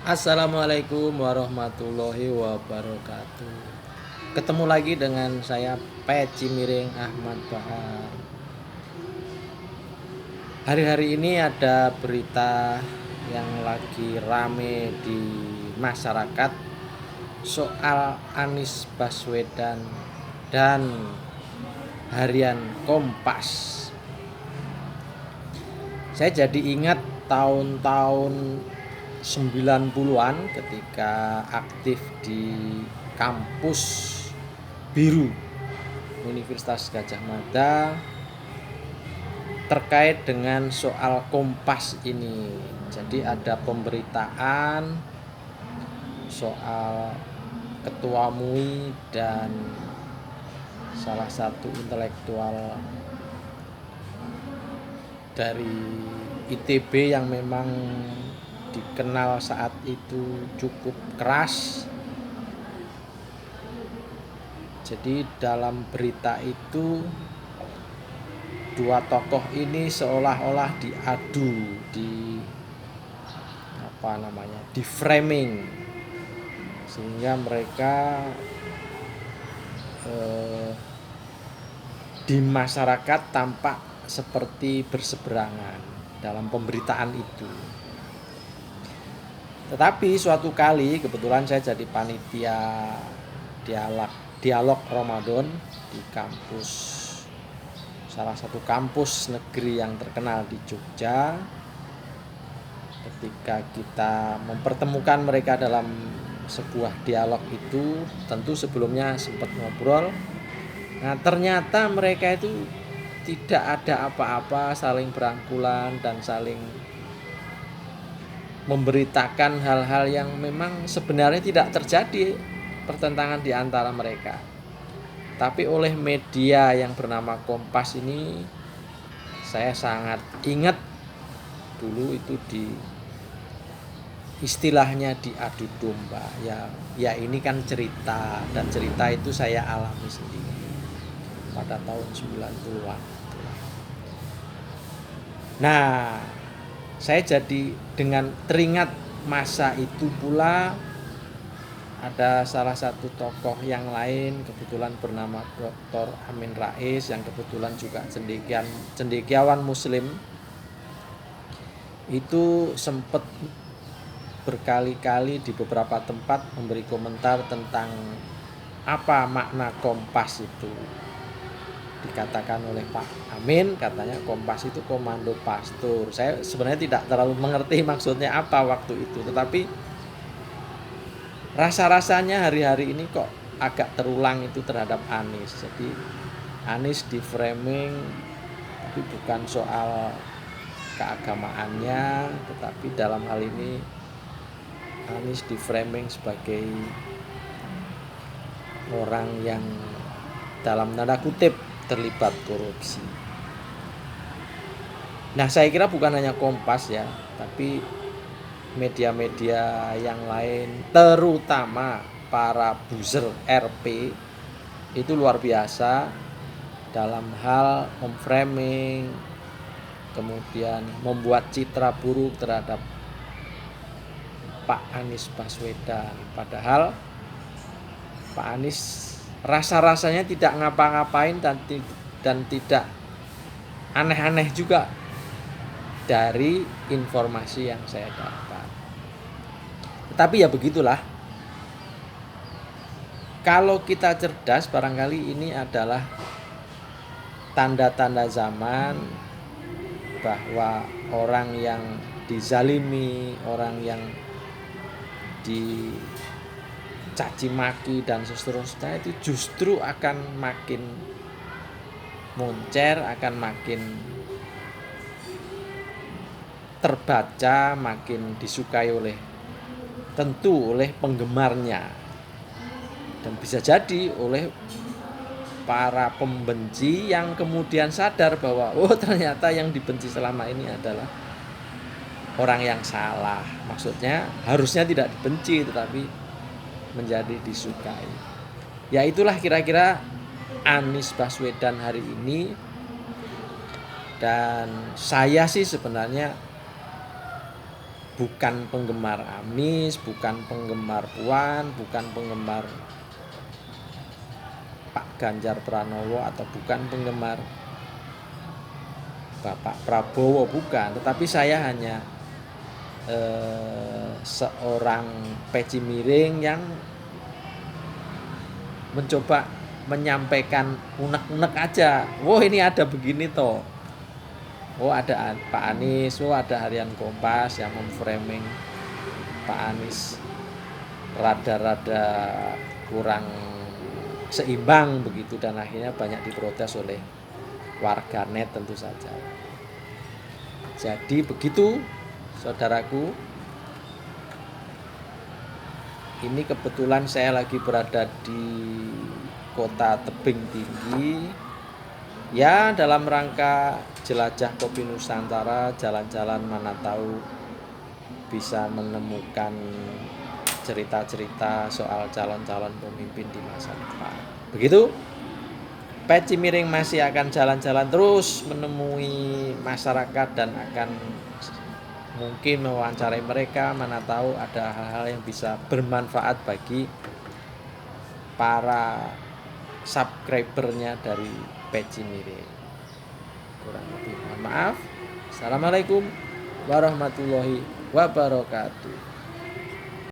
Assalamualaikum warahmatullahi wabarakatuh. Ketemu lagi dengan saya Peci Miring Ahmad Bahar. Hari-hari ini ada berita yang lagi rame di masyarakat soal Anies Baswedan dan Harian Kompas. Saya jadi ingat tahun-tahun 90-an ketika aktif di kampus biru Universitas Gadjah Mada terkait dengan soal Kompas ini. Jadi ada pemberitaan soal Ketua MUI dan salah satu intelektual dari ITB yang memang dikenal saat itu cukup keras. Jadi dalam berita itu dua tokoh ini seolah-olah diadu, di framing, sehingga mereka di masyarakat tampak seperti berseberangan dalam pemberitaan itu. Tetapi suatu kali kebetulan saya jadi panitia dialog Ramadan di salah satu kampus negeri yang terkenal di Jogja. Ketika kita mempertemukan mereka dalam sebuah dialog itu, tentu sebelumnya sempat ngobrol. Nah, ternyata mereka itu tidak ada apa-apa, saling berangkulan dan saling memberitakan hal-hal yang memang sebenarnya tidak terjadi pertentangan di antara mereka. Tapi oleh media yang bernama Kompas ini, saya sangat ingat dulu itu istilahnya diadu domba. Ya ini kan cerita, dan cerita itu saya alami sendiri pada tahun 90-an. Nah, saya jadi dengan teringat masa itu pula ada salah satu tokoh yang lain kebetulan bernama Dr. Amin Rais yang kebetulan juga cendekiawan muslim. Itu sempat berkali-kali di beberapa tempat memberi komentar tentang apa makna Kompas itu. Dikatakan oleh Pak Amin, katanya Kompas itu komando pastur. Saya sebenarnya tidak terlalu mengerti maksudnya apa waktu itu, tetapi rasa-rasanya hari-hari ini kok agak terulang itu terhadap Anies. Jadi Anies di framing, tapi bukan soal keagamaannya, tetapi dalam hal ini Anies di framing sebagai orang yang dalam tanda kutip terlibat korupsi. Nah, saya kira bukan hanya Kompas ya, tapi media-media yang lain, terutama para buzzer RP, itu luar biasa dalam hal memframing, kemudian membuat citra buruk terhadap Pak Anies Baswedan. Padahal Pak Anies rasa-rasanya tidak ngapa-ngapain dan tidak aneh-aneh juga dari informasi yang saya dapat. Tetapi ya begitulah. Kalau kita cerdas, barangkali ini adalah tanda-tanda zaman bahwa orang yang dizalimi, orang yang dicaci maki dan seterusnya itu justru akan makin moncer, akan makin terbaca, makin disukai oleh penggemarnya, dan bisa jadi oleh para pembenci yang kemudian sadar bahwa ternyata yang dibenci selama ini adalah orang yang salah. Maksudnya harusnya tidak dibenci tetapi menjadi disukai. Ya itulah kira-kira Anies Baswedan hari ini. Dan saya sih sebenarnya bukan penggemar Anies, bukan penggemar Puan, bukan penggemar Pak Ganjar Pranowo, atau bukan penggemar Bapak Prabowo, bukan. Tetapi saya hanya seorang peci miring yang mencoba menyampaikan unek-unek aja. Wah, ini ada begini toh. Oh, ada Pak Anies, oh ada harian Kompas yang memframing Pak Anies rada-rada kurang seimbang begitu, dan akhirnya banyak diprotes oleh warganet tentu saja. Jadi begitu saudaraku. Ini kebetulan saya lagi berada di kota Tebing Tinggi. Ya, dalam rangka jelajah kopi Nusantara, jalan-jalan mana tahu bisa menemukan cerita-cerita soal calon-calon pemimpin di masa depan. Begitu. Peci miring masih akan jalan-jalan terus menemui masyarakat dan akan mungkin mewawancarai mereka, mana tahu ada hal-hal yang bisa bermanfaat bagi para subscribernya dari Peci Miring. Kurang lebih mohon maaf. Assalamualaikum warahmatullahi wabarakatuh.